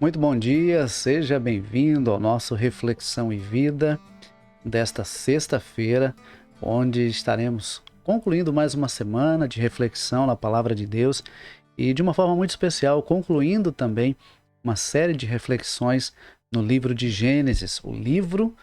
Muito bom dia, seja bem-vindo ao nosso Reflexão e Vida desta sexta-feira, onde estaremos concluindo mais uma semana de reflexão na Palavra de Deus e, de uma forma muito especial, concluindo também uma série de reflexões no livro de Gênesis, o livro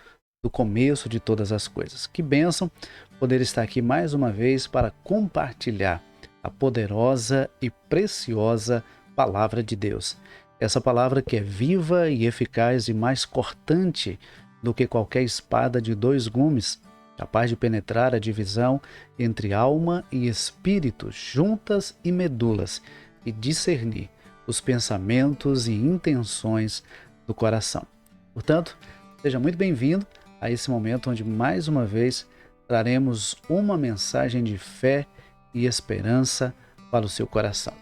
do começo de todas as coisas. Que bênção poder estar aqui mais uma vez para compartilhar a poderosa e preciosa Palavra de Deus. Essa palavra que é viva e eficaz e mais cortante do que qualquer espada de dois gumes, capaz de penetrar a divisão entre alma e espírito, juntas e medulas, e discernir os pensamentos e intenções do coração. Portanto, seja muito bem-vindo a esse momento onde, mais uma vez, traremos uma mensagem de fé e esperança para o seu coração.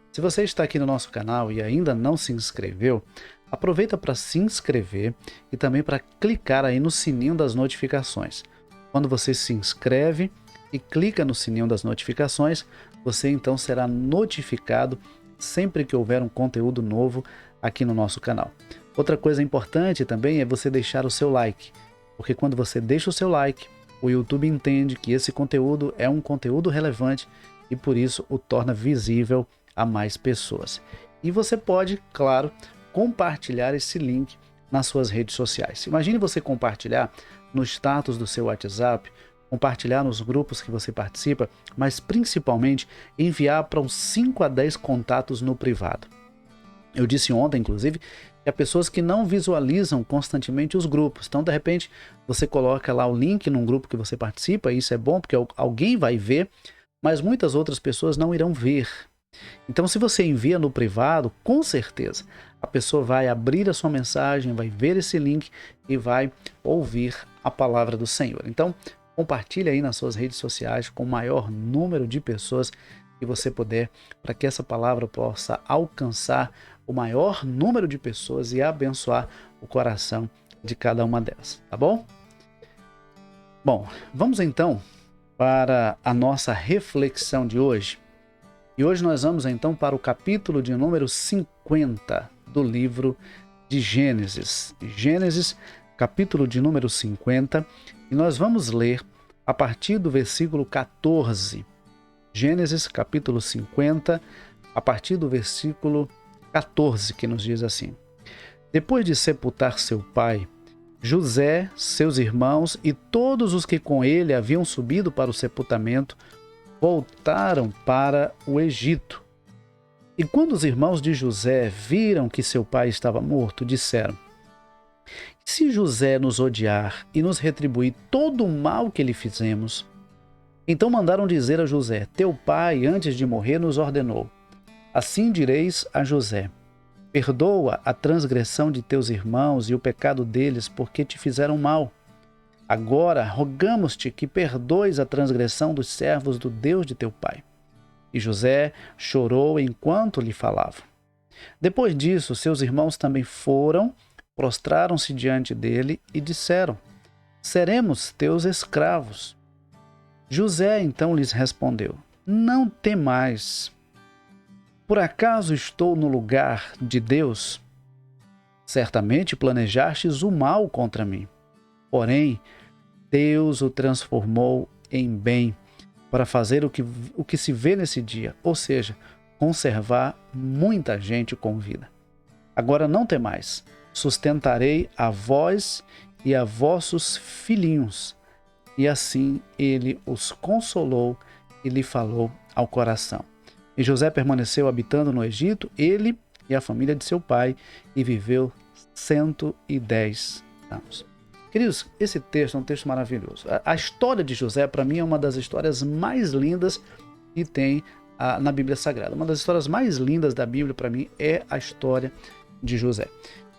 Se você está aqui no nosso canal e ainda não se inscreveu, aproveita para se inscrever e também para clicar aí no sininho das notificações. Quando você se inscreve e clica no sininho das notificações, você então será notificado sempre que houver um conteúdo novo aqui no nosso canal. Outra coisa importante também é você deixar o seu like, porque quando você deixa o seu like, o YouTube entende que esse conteúdo é um conteúdo relevante e por isso o torna visível a mais pessoas. E você pode, claro, compartilhar esse link nas suas redes sociais. Imagine você compartilhar no status do seu WhatsApp, compartilhar nos grupos que você participa, mas principalmente enviar para uns 5 a 10 contatos no privado. Eu disse ontem, inclusive, que há pessoas que não visualizam constantemente os grupos. Então, de repente, você coloca lá o link num grupo que você participa, e isso é bom porque alguém vai ver, mas muitas outras pessoas não irão ver. Então, se você envia no privado, com certeza a pessoa vai abrir a sua mensagem, vai ver esse link e vai ouvir a palavra do Senhor. Então, compartilhe aí nas suas redes sociais com o maior número de pessoas que você puder, para que essa palavra possa alcançar o maior número de pessoas e abençoar o coração de cada uma delas, tá bom? Bom, vamos então para a nossa reflexão de hoje. E hoje nós vamos então para o capítulo de número 50 do livro de Gênesis. Gênesis, capítulo de número 50, e nós vamos ler a partir do versículo 14. Gênesis, capítulo 50, a partir do versículo 14, que nos diz assim: Depois de sepultar seu pai, José, seus irmãos e todos os que com ele haviam subido para o sepultamento, voltaram para o Egito. E quando os irmãos de José viram que seu pai estava morto, disseram: Se José nos odiar e nos retribuir todo o mal que lhe fizemos. Então mandaram dizer a José: Teu pai, antes de morrer, nos ordenou: Assim direis a José: Perdoa a transgressão de teus irmãos e o pecado deles, porque te fizeram mal. Agora rogamos-te que perdoes a transgressão dos servos do Deus de teu pai. E José chorou enquanto lhe falava. Depois disso, seus irmãos também foram, prostraram-se diante dele e disseram: Seremos teus escravos. José então lhes respondeu: Não temais. Por acaso estou no lugar de Deus? Certamente planejastes o mal contra mim. Porém, Deus o transformou em bem para fazer o que se vê nesse dia, ou seja, conservar muita gente com vida. Agora não temais, sustentarei a vós e a vossos filhinhos. E assim ele os consolou e lhe falou ao coração. E José permaneceu habitando no Egito, ele e a família de seu pai, e viveu 110 anos. Queridos, esse texto é um texto maravilhoso. A história de José, para mim, é uma das histórias mais lindas que tem na Bíblia Sagrada. Uma das histórias mais lindas da Bíblia, para mim, é a história de José.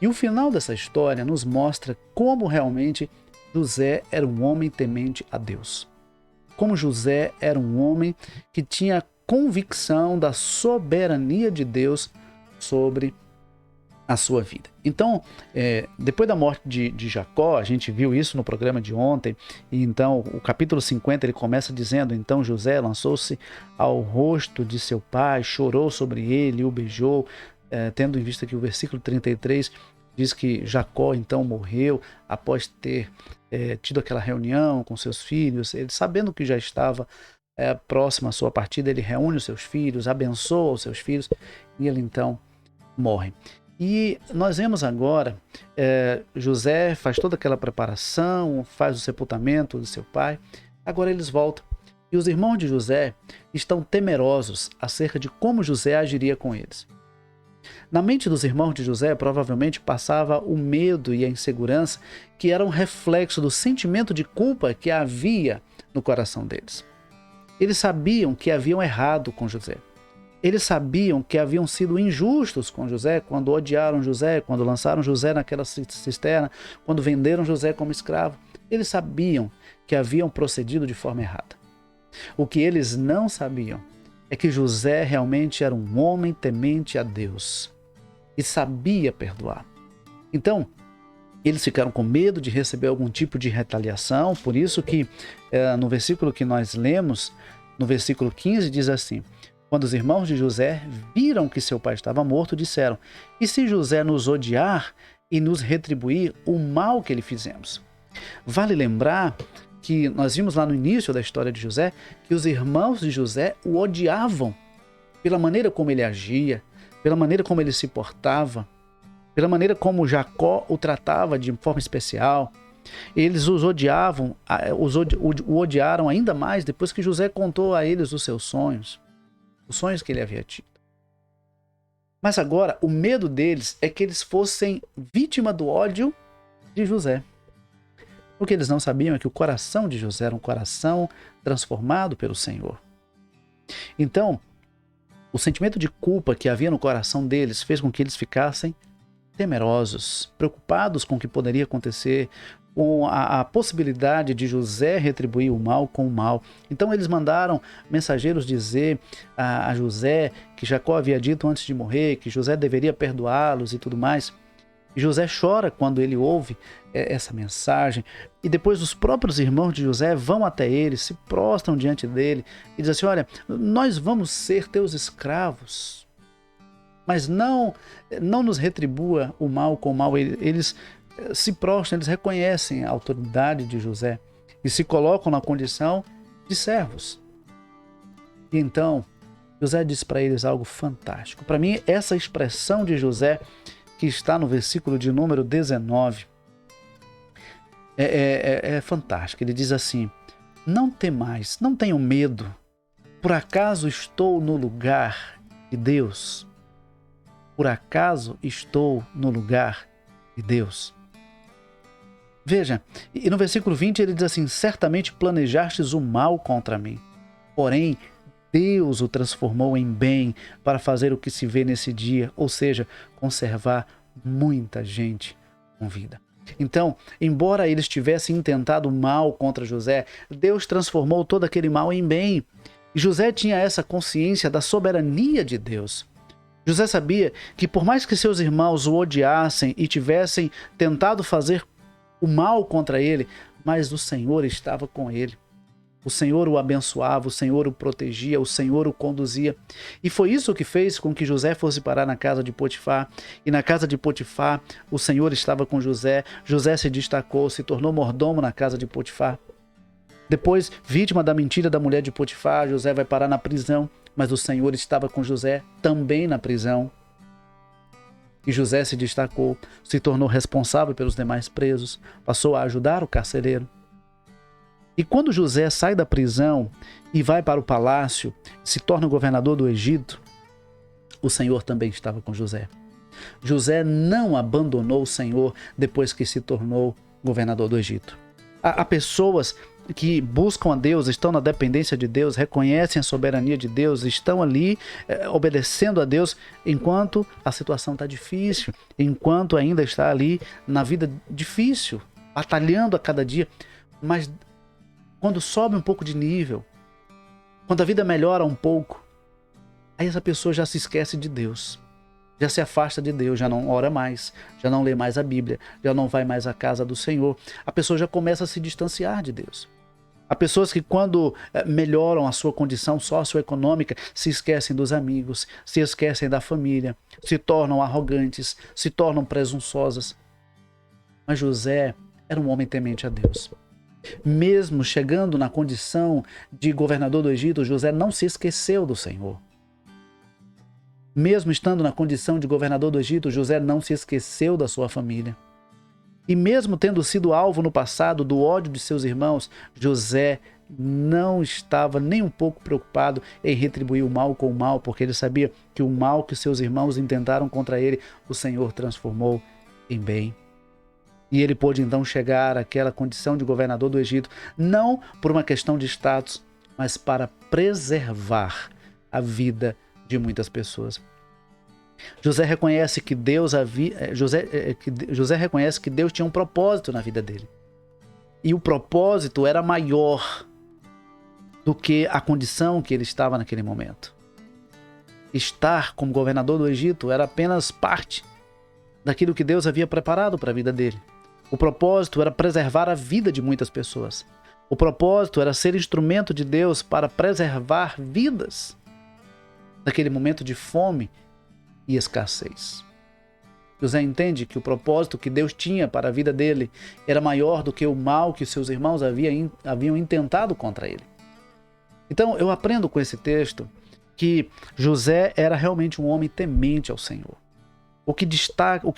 E o final dessa história nos mostra como realmente José era um homem temente a Deus. Como José era um homem que tinha convicção da soberania de Deus sobre a sua vida. Então, depois da morte de Jacó, a gente viu isso no programa de ontem, e então o capítulo 50 ele começa dizendo: Então José lançou-se ao rosto de seu pai, chorou sobre ele, o beijou, tendo em vista que o versículo 33 diz que Jacó então morreu após ter tido aquela reunião com seus filhos. Ele, sabendo que já estava próximo à sua partida, ele reúne os seus filhos, abençoa os seus filhos e ele então morre. E nós vemos agora, José faz toda aquela preparação, faz o sepultamento de seu pai. Agora eles voltam. E os irmãos de José estão temerosos acerca de como José agiria com eles. Na mente dos irmãos de José provavelmente passava o medo e a insegurança, que era um reflexo do sentimento de culpa que havia no coração deles. Eles sabiam que haviam errado com José. Eles sabiam que haviam sido injustos com José quando odiaram José, quando lançaram José naquela cisterna, quando venderam José como escravo. Eles sabiam que haviam procedido de forma errada. O que eles não sabiam é que José realmente era um homem temente a Deus e sabia perdoar. Então, eles ficaram com medo de receber algum tipo de retaliação, por isso que no versículo que nós lemos, no versículo 15, diz assim: quando os irmãos de José viram que seu pai estava morto, disseram: e se José nos odiar e nos retribuir o mal que lhe fizemos? Vale lembrar que nós vimos lá no início da história de José que os irmãos de José o odiavam pela maneira como ele agia, pela maneira como ele se portava, pela maneira como Jacó o tratava de forma especial. Eles os odiavam, o odiaram ainda mais depois que José contou a eles os seus sonhos, os sonhos que ele havia tido. Mas agora o medo deles é que eles fossem vítima do ódio de José. O que eles não sabiam é que o coração de José era um coração transformado pelo Senhor. Então, o sentimento de culpa que havia no coração deles fez com que eles ficassem temerosos, preocupados com o que poderia acontecer, com a possibilidade de José retribuir o mal com o mal. Então eles mandaram mensageiros dizer a José que Jacó havia dito antes de morrer, que José deveria perdoá-los e tudo mais. E José chora quando ele ouve essa mensagem. E depois os próprios irmãos de José vão até ele, se prostram diante dele e dizem assim: olha, nós vamos ser teus escravos, mas não nos retribua o mal com o mal. Eles se prostram, eles reconhecem a autoridade de José e se colocam na condição de servos. E então José diz para eles algo fantástico. Para mim, essa expressão de José, que está no versículo de número 19, é fantástico. Ele diz assim: não temais, não tenham medo, por acaso estou no lugar de Deus? Por acaso estou no lugar de Deus? Veja, e no versículo 20 ele diz assim: certamente planejastes o mal contra mim, porém Deus o transformou em bem para fazer o que se vê nesse dia, ou seja, conservar muita gente com vida. Então, embora eles tivessem intentado mal contra José, Deus transformou todo aquele mal em bem. E José tinha essa consciência da soberania de Deus. José sabia que por mais que seus irmãos o odiassem e tivessem tentado fazer o mal contra ele, mas o Senhor estava com ele. O Senhor o abençoava, o Senhor o protegia, o Senhor o conduzia. E foi isso que fez com que José fosse parar na casa de Potifar. E na casa de Potifar, o Senhor estava com José. José se destacou, se tornou mordomo na casa de Potifar. Depois, vítima da mentira da mulher de Potifar, José vai parar na prisão. Mas o Senhor estava com José também na prisão. E José se destacou, se tornou responsável pelos demais presos, passou a ajudar o carcereiro. E quando José sai da prisão e vai para o palácio, se torna governador do Egito, o Senhor também estava com José. José não abandonou o Senhor depois que se tornou governador do Egito. Há pessoas que buscam a Deus, estão na dependência de Deus, reconhecem a soberania de Deus, estão ali obedecendo a Deus enquanto a situação está difícil, enquanto ainda está ali na vida difícil, batalhando a cada dia. Mas quando sobe um pouco de nível, quando a vida melhora um pouco, aí essa pessoa já se esquece de Deus, já se afasta de Deus, já não ora mais, já não lê mais a Bíblia, já não vai mais à casa do Senhor. A pessoa já começa a se distanciar de Deus. Há pessoas que, quando melhoram a sua condição socioeconômica, se esquecem dos amigos, se esquecem da família, se tornam arrogantes, se tornam presunçosas. Mas José era um homem temente a Deus. Mesmo chegando na condição de governador do Egito, José não se esqueceu do Senhor. Mesmo estando na condição de governador do Egito, José não se esqueceu da sua família. E mesmo tendo sido alvo no passado do ódio de seus irmãos, José não estava nem um pouco preocupado em retribuir o mal com o mal, porque ele sabia que o mal que seus irmãos intentaram contra ele, o Senhor transformou em bem. E ele pôde então chegar àquela condição de governador do Egito, não por uma questão de status, mas para preservar a vida de muitas pessoas. José reconhece que Deus reconhece que Deus tinha um propósito na vida dele. E o propósito era maior do que a condição que ele estava naquele momento. Estar como governador do Egito era apenas parte daquilo que Deus havia preparado para a vida dele. O propósito era preservar a vida de muitas pessoas. O propósito era ser instrumento de Deus para preservar vidas naquele momento de fome e escassez. José entende que o propósito que Deus tinha para a vida dele era maior do que o mal que seus irmãos haviam intentado contra ele. Então eu aprendo com esse texto que José era realmente um homem temente ao Senhor. O que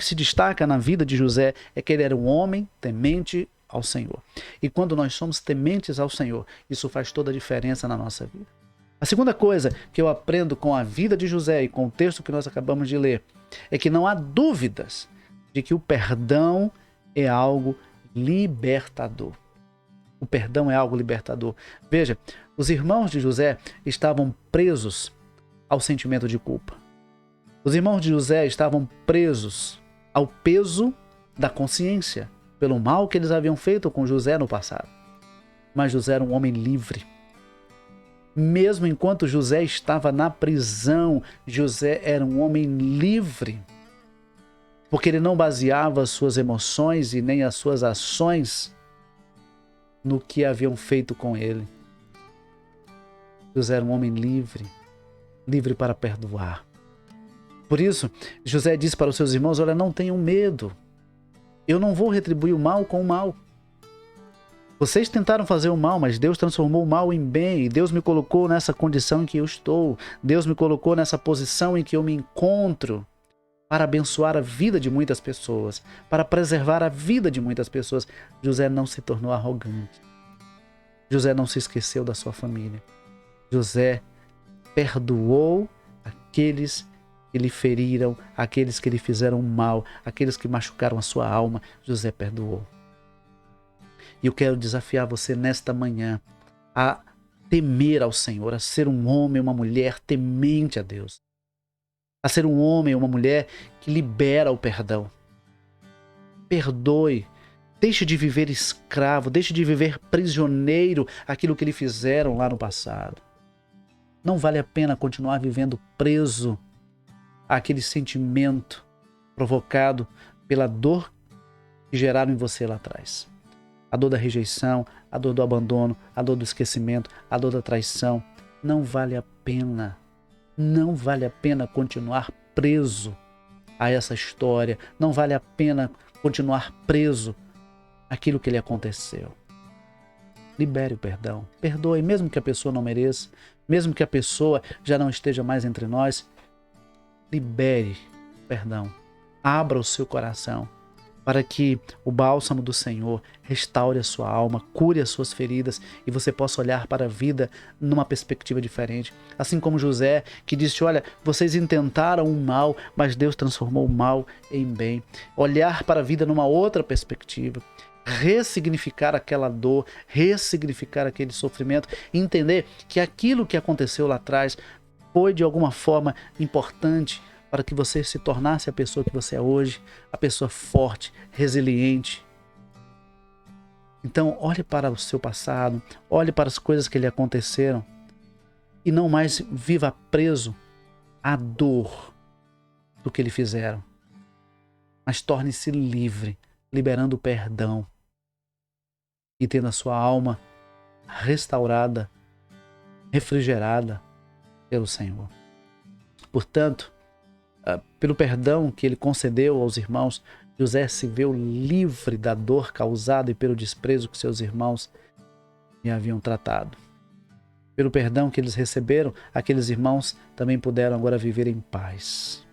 se destaca na vida de José é que ele era um homem temente ao Senhor. E quando nós somos tementes ao Senhor, isso faz toda a diferença na nossa vida. A segunda coisa que eu aprendo com a vida de José e com o texto que nós acabamos de ler é que não há dúvidas de que o perdão é algo libertador. O perdão é algo libertador. Veja, os irmãos de José estavam presos ao sentimento de culpa. Os irmãos de José estavam presos ao peso da consciência pelo mal que eles haviam feito com José no passado. Mas José era um homem livre. Mesmo enquanto José estava na prisão, José era um homem livre, porque ele não baseava as suas emoções e nem as suas ações no que haviam feito com ele. José era um homem livre, livre para perdoar. Por isso, José disse para os seus irmãos: olha, não tenham medo, eu não vou retribuir o mal com o mal. Vocês tentaram fazer o mal, mas Deus transformou o mal em bem. E Deus me colocou nessa condição em que eu estou. Deus me colocou nessa posição em que eu me encontro para abençoar a vida de muitas pessoas, para preservar a vida de muitas pessoas. José não se tornou arrogante. José não se esqueceu da sua família. José perdoou aqueles que lhe feriram, aqueles que lhe fizeram mal, aqueles que machucaram a sua alma. José perdoou. E eu quero desafiar você nesta manhã a temer ao Senhor, a ser um homem, uma mulher temente a Deus. A ser um homem, uma mulher que libera o perdão. Perdoe. Deixe de viver escravo, deixe de viver prisioneiro aquilo que lhe fizeram lá no passado. Não vale a pena continuar vivendo preso àquele sentimento provocado pela dor que geraram em você lá atrás. A dor da rejeição, a dor do abandono, a dor do esquecimento, a dor da traição. Não vale a pena. Não vale a pena continuar preso a essa história. Não vale a pena continuar preso àquilo que lhe aconteceu. Libere o perdão. Perdoe, mesmo que a pessoa não mereça, mesmo que a pessoa já não esteja mais entre nós. Libere o perdão. Abra o seu coração, para que o bálsamo do Senhor restaure a sua alma, cure as suas feridas e você possa olhar para a vida numa perspectiva diferente. Assim como José, que disse: olha, vocês intentaram o mal, mas Deus transformou o mal em bem. Olhar para a vida numa outra perspectiva, ressignificar aquela dor, ressignificar aquele sofrimento, entender que aquilo que aconteceu lá atrás foi de alguma forma importante para que você se tornasse a pessoa que você é hoje, a pessoa forte, resiliente. Então, olhe para o seu passado, olhe para as coisas que lhe aconteceram e não mais viva preso à dor do que lhe fizeram, mas torne-se livre, liberando o perdão e tendo a sua alma restaurada, refrigerada pelo Senhor. Portanto, pelo perdão que ele concedeu aos irmãos, José se viu livre da dor causada e pelo desprezo que seus irmãos lhe haviam tratado. Pelo perdão que eles receberam, aqueles irmãos também puderam agora viver em paz.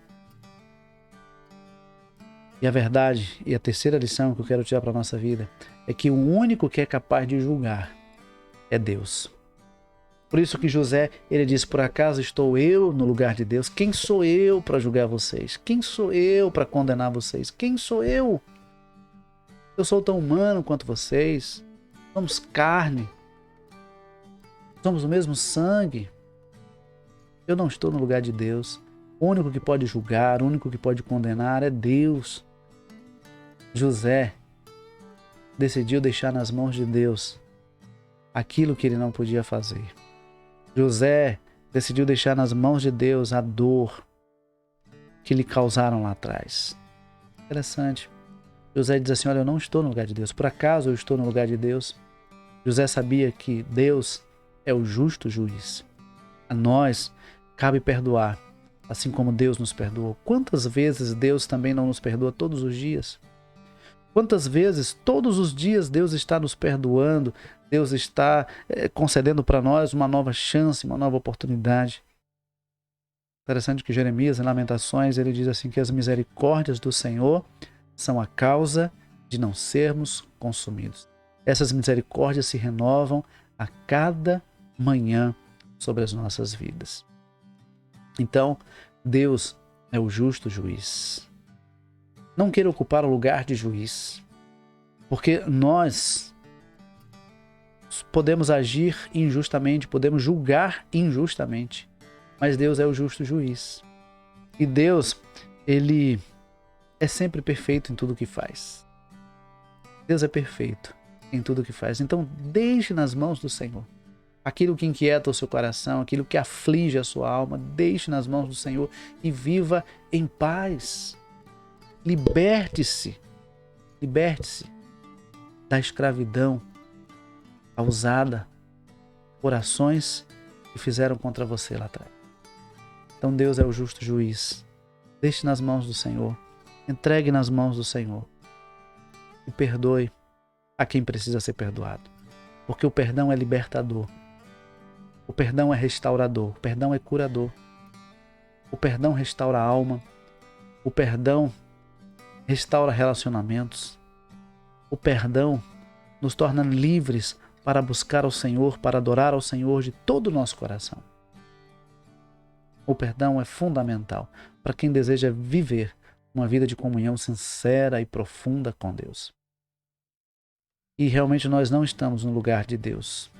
E a verdade, e a terceira lição que eu quero tirar para a nossa vida, é que o único que é capaz de julgar é Deus. Por isso que José, ele diz, por acaso estou eu no lugar de Deus? Quem sou eu para julgar vocês? Quem sou eu para condenar vocês? Quem sou eu? Eu sou tão humano quanto vocês. Somos carne. Somos o mesmo sangue. Eu não estou no lugar de Deus. O único que pode julgar, o único que pode condenar é Deus. José decidiu deixar nas mãos de Deus aquilo que ele não podia fazer. José decidiu deixar nas mãos de Deus a dor que lhe causaram lá atrás. Interessante. José diz assim, olha, eu não estou no lugar de Deus. Por acaso eu estou no lugar de Deus? José sabia que Deus é o justo juiz. A nós cabe perdoar, assim como Deus nos perdoou. Quantas vezes Deus também não nos perdoa todos os dias? Quantas vezes, todos os dias, Deus está nos perdoando, Deus está concedendo para nós uma nova chance, uma nova oportunidade. Interessante que Jeremias, em Lamentações, ele diz assim que as misericórdias do Senhor são a causa de não sermos consumidos. Essas misericórdias se renovam a cada manhã sobre as nossas vidas. Então, Deus é o justo juiz. Não queira ocupar o lugar de juiz, porque nós podemos agir injustamente, podemos julgar injustamente, mas Deus é o justo juiz. E Deus, ele é sempre perfeito em tudo que faz. Deus é perfeito em tudo que faz. Então, deixe nas mãos do Senhor aquilo que inquieta o seu coração, aquilo que aflige a sua alma, deixe nas mãos do Senhor e viva em paz. Liberte-se da escravidão causada por ações que fizeram contra você lá atrás. Então Deus é o justo juiz. Deixe nas mãos do Senhor, entregue nas mãos do Senhor e perdoe a quem precisa ser perdoado, porque o perdão é libertador, o perdão é restaurador, o perdão é curador, o perdão restaura a alma, o perdão restaura relacionamentos. O perdão nos torna livres para buscar ao Senhor, para adorar ao Senhor de todo o nosso coração. O perdão é fundamental para quem deseja viver uma vida de comunhão sincera e profunda com Deus. E realmente nós não estamos no lugar de Deus.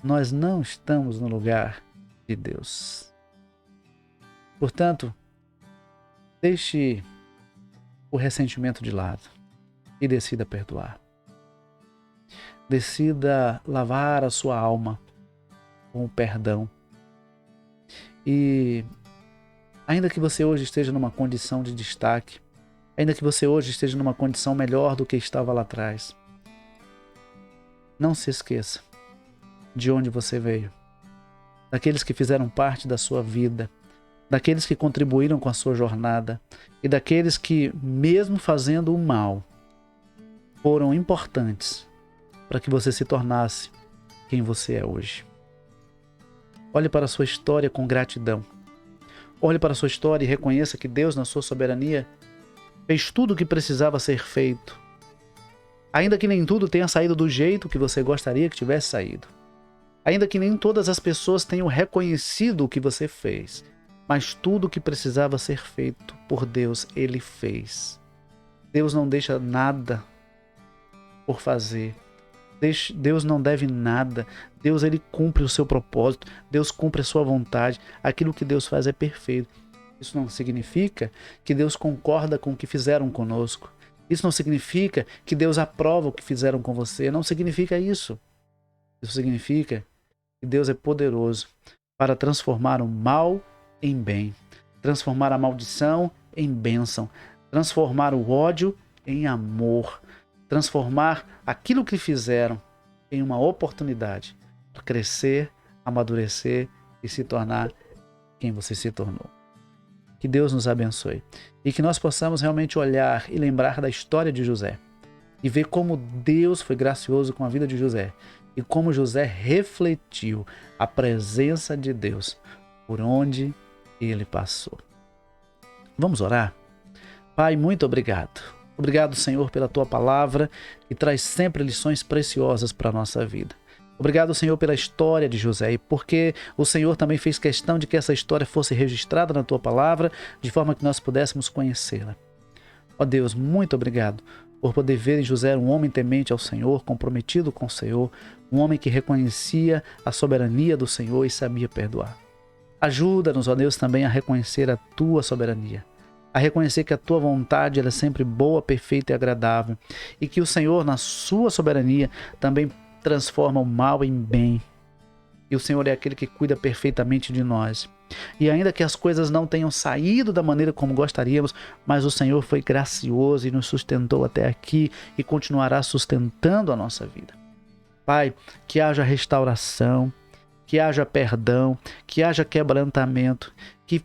Nós não estamos no lugar de Deus. Portanto, deixe o ressentimento de lado e decida perdoar. Decida lavar a sua alma com o perdão. E ainda que você hoje esteja numa condição de destaque, ainda que você hoje esteja numa condição melhor do que estava lá atrás, não se esqueça de onde você veio, daqueles que fizeram parte da sua vida, daqueles que contribuíram com a sua jornada e daqueles que, mesmo fazendo o mal, foram importantes para que você se tornasse quem você é hoje. Olhe para a sua história com gratidão. Olhe para a sua história e reconheça que Deus, na sua soberania, fez tudo o que precisava ser feito. Ainda que nem tudo tenha saído do jeito que você gostaria que tivesse saído. Ainda que nem todas as pessoas tenham reconhecido o que você fez. Mas tudo o que precisava ser feito por Deus, Ele fez. Deus não deixa nada por fazer. Deus não deve nada. Deus, Ele cumpre o seu propósito. Deus cumpre a sua vontade. Aquilo que Deus faz é perfeito. Isso não significa que Deus concorda com o que fizeram conosco. Isso não significa que Deus aprova o que fizeram com você. Não significa isso. Isso significa que Deus é poderoso para transformar o mal em bem, transformar a maldição em bênção, transformar o ódio em amor, transformar aquilo que fizeram em uma oportunidade para crescer, amadurecer e se tornar quem você se tornou. Que Deus nos abençoe e que nós possamos realmente olhar e lembrar da história de José e ver como Deus foi gracioso com a vida de José e como José refletiu a presença de Deus por onde ele passou. Vamos orar? Pai, muito obrigado. Obrigado, Senhor, pela Tua palavra que traz sempre lições preciosas para a nossa vida. Obrigado, Senhor, pela história de José e porque o Senhor também fez questão de que essa história fosse registrada na Tua palavra de forma que nós pudéssemos conhecê-la. Ó Deus, muito obrigado por poder ver em José um homem temente ao Senhor, comprometido com o Senhor, um homem que reconhecia a soberania do Senhor e sabia perdoar. Ajuda-nos, ó Deus, também a reconhecer a Tua soberania, a reconhecer que a Tua vontade ela é sempre boa, perfeita e agradável e que o Senhor, na Sua soberania, também transforma o mal em bem. E o Senhor é aquele que cuida perfeitamente de nós. E ainda que as coisas não tenham saído da maneira como gostaríamos, mas o Senhor foi gracioso e nos sustentou até aqui e continuará sustentando a nossa vida. Pai, que haja restauração, que haja perdão, que haja quebrantamento, que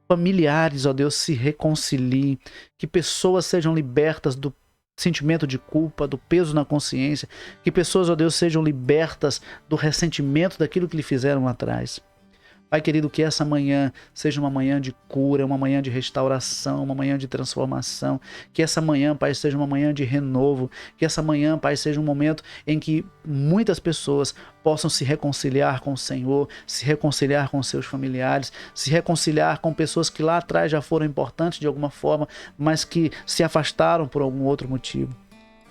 familiares, ó Deus, se reconciliem, que pessoas sejam libertas do sentimento de culpa, do peso na consciência, que pessoas, ó Deus, sejam libertas do ressentimento daquilo que lhe fizeram lá atrás. Pai querido, que essa manhã seja uma manhã de cura, uma manhã de restauração, uma manhã de transformação, que essa manhã, Pai, seja uma manhã de renovo, que essa manhã, Pai, seja um momento em que muitas pessoas possam se reconciliar com o Senhor, se reconciliar com seus familiares, se reconciliar com pessoas que lá atrás já foram importantes de alguma forma, mas que se afastaram por algum outro motivo.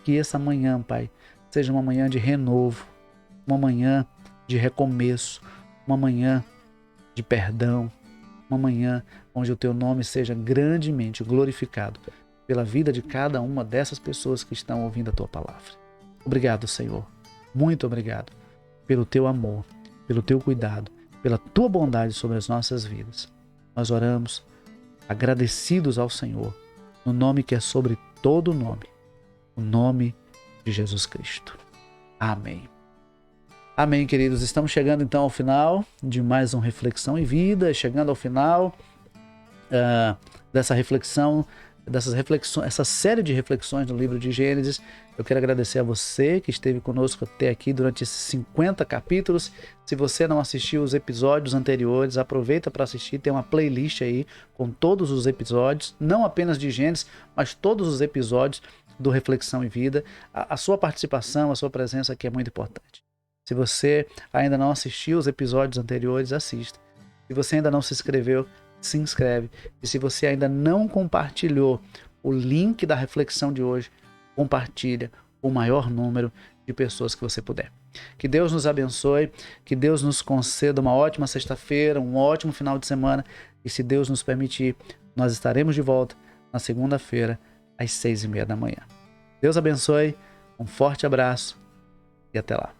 Que essa manhã, Pai, seja uma manhã de renovo, uma manhã de recomeço, uma manhã de perdão, uma manhã onde o Teu nome seja grandemente glorificado pela vida de cada uma dessas pessoas que estão ouvindo a Tua palavra. Obrigado, Senhor. Muito obrigado pelo Teu amor, pelo Teu cuidado, pela Tua bondade sobre as nossas vidas. Nós oramos agradecidos ao Senhor, no nome que é sobre todo nome, o nome de Jesus Cristo. Amém. Amém, queridos. Estamos chegando então ao final de mais um Reflexão e Vida, chegando ao final dessa reflexão, essa série de reflexões no livro de Gênesis. Eu quero agradecer a você que esteve conosco até aqui durante esses 50 capítulos. Se você não assistiu os episódios anteriores, aproveita para assistir. Tem uma playlist aí com todos os episódios, não apenas de Gênesis, mas todos os episódios do Reflexão e Vida. A sua participação, a sua presença aqui é muito importante. Se você ainda não assistiu os episódios anteriores, assista. Se você ainda não se inscreveu, se inscreve. E se você ainda não compartilhou o link da reflexão de hoje, compartilha o maior número de pessoas que você puder. Que Deus nos abençoe, que Deus nos conceda uma ótima sexta-feira, um ótimo final de semana. E se Deus nos permitir, nós estaremos de volta na segunda-feira, às 6:30 da manhã. Deus abençoe, um forte abraço e até lá.